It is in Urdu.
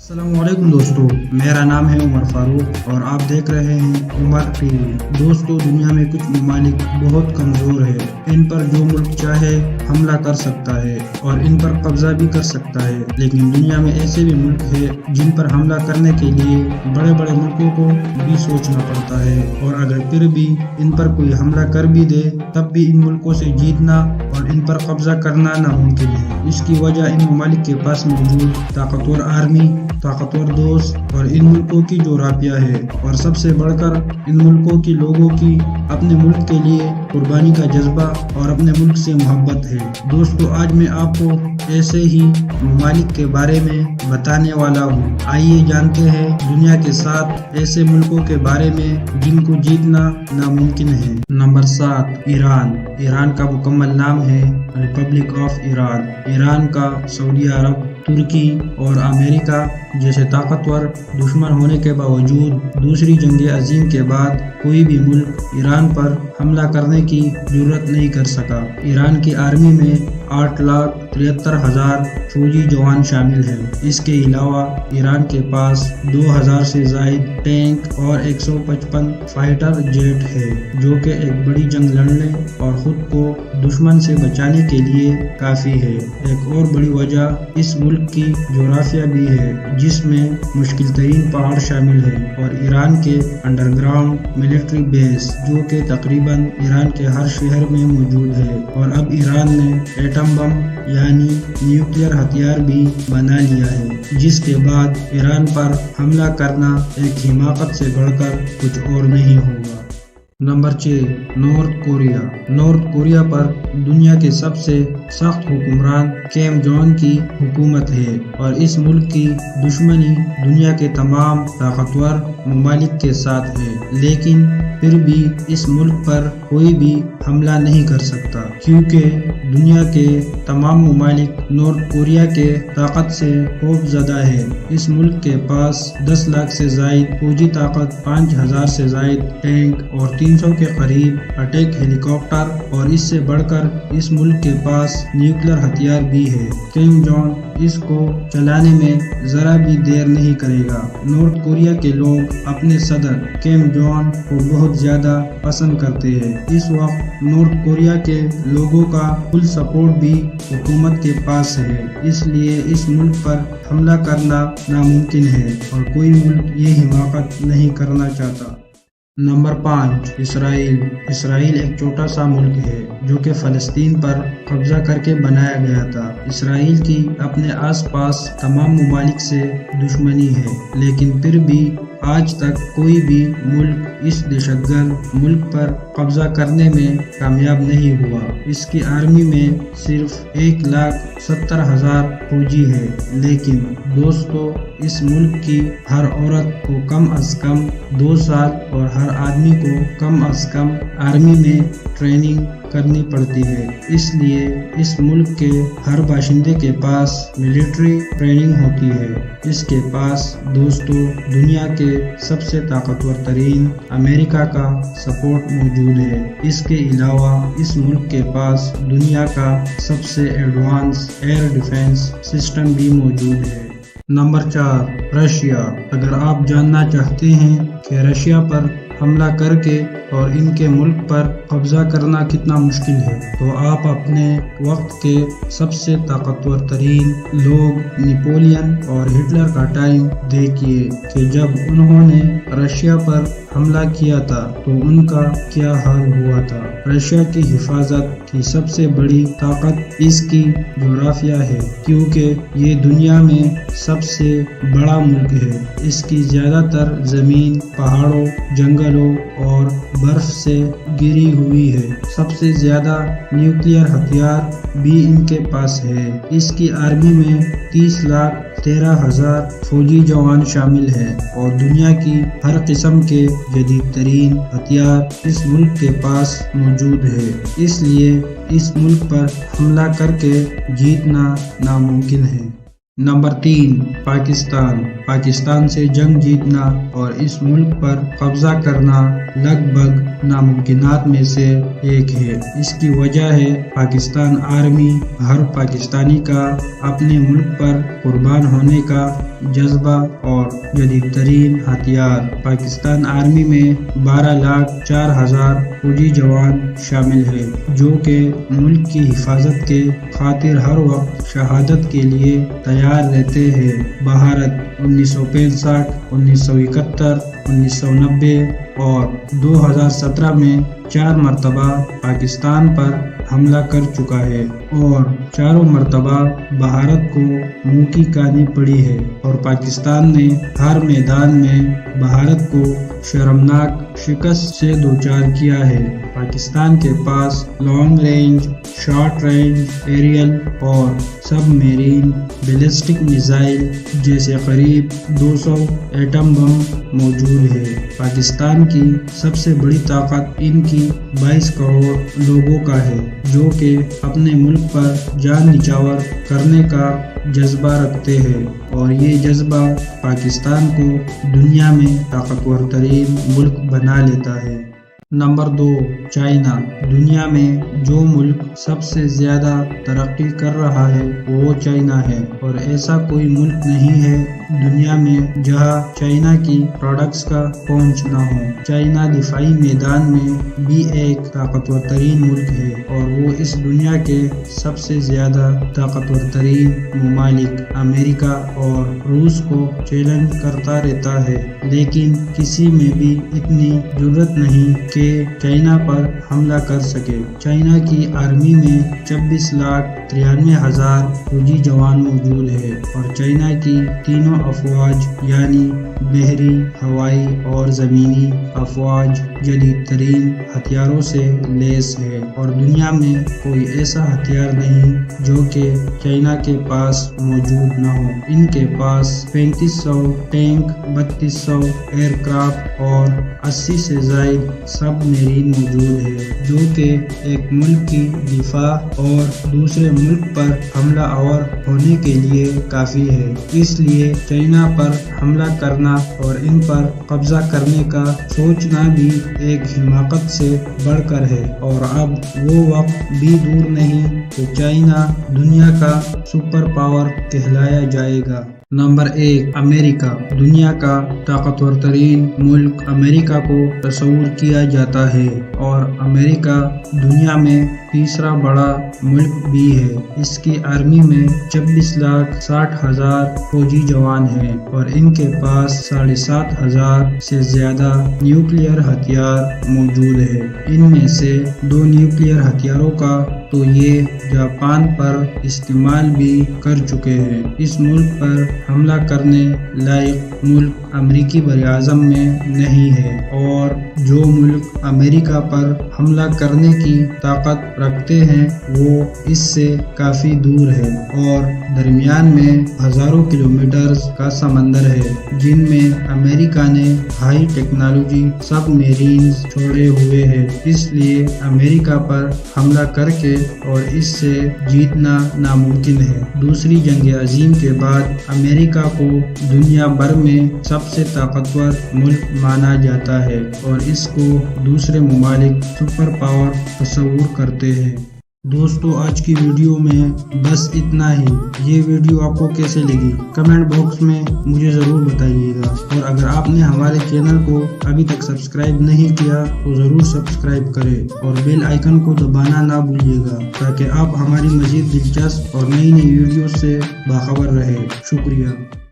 السلام علیکم دوستو، میرا نام ہے عمر فاروق اور آپ دیکھ رہے ہیں عمر ٹی وی۔ دوستو، دنیا میں کچھ ممالک بہت کمزور ہے، ان پر جو ملک چاہے حملہ کر سکتا ہے اور ان پر قبضہ بھی کر سکتا ہے، لیکن دنیا میں ایسے بھی ملک ہے جن پر حملہ کرنے کے لیے بڑے بڑے ملکوں کو بھی سوچنا پڑتا ہے، اور اگر پھر بھی ان پر کوئی حملہ کر بھی دے تب بھی ان ملکوں سے جیتنا اور ان پر قبضہ کرنا ناممکن ہے۔ اس کی وجہ ان ممالک کے پاس موجود طاقتور آرمی، طاقتور دوست اور ان ملکوں کی جغرافیہ ہے، اور سب سے بڑھ کر ان ملکوں کی لوگوں کی اپنے ملک کے لیے قربانی کا جذبہ اور اپنے ملک سے محبت ہے۔ دوستو، آج میں آپ کو ایسے ہی ممالک کے بارے میں بتانے والا ہوں۔ آئیے جانتے ہیں دنیا کے 7 ایسے ملکوں کے بارے میں جن کو جیتنا ناممکن ہے۔ نمبر 7، ایران۔ ایران کا مکمل نام ہے ریپبلک آف ایران۔ ایران کا سعودی عرب، ترکی اور امریکہ جیسے طاقتور دشمن ہونے کے باوجود دوسری جنگ عظیم کے بعد کوئی بھی ملک ایران پر حملہ کرنے کی جرات نہیں کر سکا۔ ایران کی آرمی میں 8,73,000 فوجی جوان شامل ہیں۔ اس کے علاوہ ایران کے پاس 2,000 سے زائد ٹینک اور 155 فائٹر جیٹ ہے، جو کہ ایک بڑی جنگ لڑنے اور خود کو دشمن سے بچانے کے لیے کافی ہے۔ ایک اور بڑی وجہ اس ملک کی جغرافیہ بھی ہے، جس میں مشکل ترین پہاڑ شامل ہیں، اور ایران کے انڈر گراؤنڈ ملٹری بیس جو کہ تقریباً ایران کے ہر شہر میں موجود ہے۔ اور اب ایران نے ایٹم بم یعنی نیوکلیئر ہتھیار بھی بنا لیا ہے، جس کے بعد ایران پر حملہ کرنا ایک حماقت سے بڑھ کر کچھ اور نہیں ہوگا۔ Number 6، North Korea. North Korea پر دنیا کے سب سے سخت حکمران کیم جونگ کی حکومت ہے، اور اس ملک کی دشمنی دنیا کے تمام طاقتور ممالک کے ساتھ ہے، لیکن پھر بھی اس ملک پر کوئی بھی حملہ نہیں کر سکتا، کیونکہ دنیا کے تمام ممالک نارتھ کوریا کے طاقت سے خوف زدہ ہے۔ اس ملک کے پاس 10 لاکھ سے زائد فوجی طاقت، 5,000 سے زائد ٹینک اور 300 کے قریب اٹیک ہیلی کاپٹر، اور اس سے بڑھ کر اس ملک کے پاس نیوکلیئر ہتھیار بھی ہے۔ کیم جونگ اس کو چلانے میں ذرا بھی دیر نہیں کرے گا۔ نارتھ کوریا کے لوگ اپنے صدر کیم جونگ کو بہت زیادہ پسند کرتے ہیں۔ اس وقت نارتھ کوریا کے لوگوں کا فل سپورٹ بھی حکومت کے پاس ہے، اس لیے اس ملک پر حملہ کرنا ناممکن ہے، اور کوئی ملک یہ حماقت نہیں کرنا چاہتا۔ نمبر 5، اسرائیل۔ اسرائیل ایک چھوٹا سا ملک ہے جو کہ فلسطین پر قبضہ کر کے بنایا گیا تھا۔ اسرائیل کی اپنے آس پاس تمام ممالک سے دشمنی ہے، لیکن پھر بھی آج تک کوئی بھی ملک اس دہشت گرد ملک پر قبضہ کرنے میں کامیاب نہیں ہوا۔ اس کی آرمی میں صرف 1,70,000 فوجی ہے، لیکن دوستو، اس ملک کی ہر عورت کو کم از کم 2 سال اور ہر آدمی کو کم از کم آرمی میں ٹریننگ کرنی پڑتی ہے۔ اس لیے اس ملک کے ہر باشندے کے پاس ملٹری ٹریننگ ہوتی ہے۔ اس کے پاس دوستو دنیا کے سب سے طاقتور ترین امریکہ کا سپورٹ موجود ہے۔ اس کے علاوہ اس ملک کے پاس دنیا کا سب سے ایڈوانس ایئر ڈیفنس سسٹم بھی موجود ہے۔ Number 4، Russia. اگر آپ جاننا چاہتے ہیں کہ رشیا پر حملہ کر کے اور ان کے ملک پر قبضہ کرنا کتنا مشکل ہے، تو آپ اپنے وقت کے سب سے طاقتور ترین لوگ نیپولین اور ہٹلر کا ٹائم دیکھیے کہ جب انہوں نے رشیا پر حملہ کیا تھا تو ان کا کیا حال ہوا تھا۔ رشیا کی حفاظت کی سب سے بڑی طاقت اس کی جغرافیہ ہے، کیونکہ یہ دنیا میں سب سے بڑا ملک ہے۔ اس کی زیادہ تر زمین پہاڑوں، جنگلوں اور برف سے گھری ہوئی ہے۔ سب سے زیادہ نیوکلیئر ہتھیار بھی ان کے پاس ہے۔ اس کی آرمی میں 30,13,000 فوجی جوان شامل ہیں، اور دنیا کی ہر قسم کے جدید ترین ہتھیار اس ملک کے پاس موجود ہے۔ اس لیے اس ملک پر حملہ کر کے جیتنا ناممکن ہے۔ نمبر 3، پاکستان۔ پاکستان سے جنگ جیتنا اور اس ملک پر قبضہ کرنا لگ بھگ ناممکنات میں سے ایک ہے۔ اس کی وجہ ہے پاکستان آرمی ہر پاکستانی کا اپنے ملک پر قربان ہونے کا جذبہ اور جدید ترین ہتھیار۔ پاکستان آرمی میں 12,04,000 فوجی جوان شامل ہیں جو کہ ملک کی حفاظت کے خاطر ہر وقت شہادت کے لیے تیار رہتے ہیں۔ بھارت 1965، 1971، 1990 اور 2017 میں 4 مرتبہ پاکستان پر حملہ کر چکا ہے اور چاروں مرتبہ بھارت کو منہ کی کانی پڑی ہے اور پاکستان نے ہر میدان میں بھارت کو شرمناک شکست سے دوچار کیا ہے۔ پاکستان کے پاس long range, short range, aerial اور سب میرین بیلسٹک میزائل جیسے قریب 200 ایٹم بم موجود ہے۔ پاکستان کی سب سے بڑی طاقت ان کی 22 کروڑ لوگوں کا ہے جو کہ اپنے ملک پر جان نچھاور کرنے کا جذبہ رکھتے ہیں اور یہ جذبہ پاکستان کو دنیا میں طاقتور ترین ملک بنا لیتا ہے۔ Number 2، China. دنیا میں جو ملک سب سے زیادہ ترقی کر رہا ہے وہ چائنا ہے اور ایسا کوئی ملک نہیں ہے دنیا میں جہاں چائنا کی پروڈکٹس کا پہنچ نہ ہو۔ چائنا دفاعی میدان میں بھی ایک طاقتور ترین ملک ہے اور وہ اس دنیا کے سب سے زیادہ طاقتور ترین ممالک امریکہ اور روس کو چیلنج کرتا رہتا ہے، لیکن کسی میں بھی اتنی جرأت نہیں کہ چائنا پر حملہ کر سکے۔ چائنا کی آرمی میں 26,93,000 فوجی جوان موجود ہے اور چائنا کی تینوں افواج یعنی بحری، ہوائی اور زمینی افواج جدید ترین ہتھیاروں سے لیس ہے اور دنیا میں کوئی ایسا ہتھیار نہیں جو کہ چائنا کے پاس موجود نہ ہو۔ ان کے پاس 3500 ٹینک، 3200 ایئر کرافٹ اور 80 سے زائد سب میرین موجود ہے جو کہ ایک ملک کی دفاع اور دوسرے ملک پر حملہ آور ہونے کے لیے کافی ہے۔ اس لیے چائنا پر حملہ کرنا اور ان پر قبضہ کرنے کا سوچنا بھی ایک حماقت سے بڑھ کر ہے اور اب وہ وقت بھی دور نہیں کہ چائنا دنیا کا سپر پاور کہلایا جائے گا۔ نمبر 1، امریکہ۔ دنیا کا طاقتور ترین ملک امریکہ کو تصور کیا جاتا ہے اور امریکہ دنیا میں تیسرا بڑا ملک بھی ہے۔ اس کی آرمی میں 26,60,000 فوجی جوان ہیں اور ان کے پاس 7,500 سے زیادہ نیوکلیئر ہتھیار موجود ہے۔ ان میں سے 2 نیوکلیئر ہتھیاروں کا تو یہ جاپان پر استعمال بھی کر چکے ہیں۔ اس ملک پر حملہ کرنے لائق ملک امریکی براعظم میں نہیں ہے اور جو ملک امریکہ پر حملہ کرنے کی طاقت رکھتے ہیں وہ اس سے کافی دور ہے اور درمیان میں ہزاروں کلومیٹرز کا سمندر ہے جن میں امریکہ نے ہائی ٹیکنالوجی سب میرینز چھوڑے ہوئے ہیں۔ اس لیے امریکہ پر حملہ کر کے اور اس سے جیتنا ناممکن ہے۔ دوسری جنگ عظیم کے بعد امریکہ کو دنیا بھر میں سب سے طاقتور ملک مانا جاتا ہے اور اس کو دوسرے ممالک سپر پاور تصور کرتے ہیں۔ دوستو، آج کی ویڈیو میں بس اتنا ہی۔ یہ ویڈیو آپ کو کیسے لگی کمنٹ باکس میں مجھے ضرور بتائیے گا اور اگر آپ نے ہمارے چینل کو ابھی تک سبسکرائب نہیں کیا تو ضرور سبسکرائب کریں اور بیل آئیکن کو دبانا نہ بھولیے گا تاکہ آپ ہماری مزید دلچسپ اور نئی ویڈیو سے باخبر رہے۔ شکریہ۔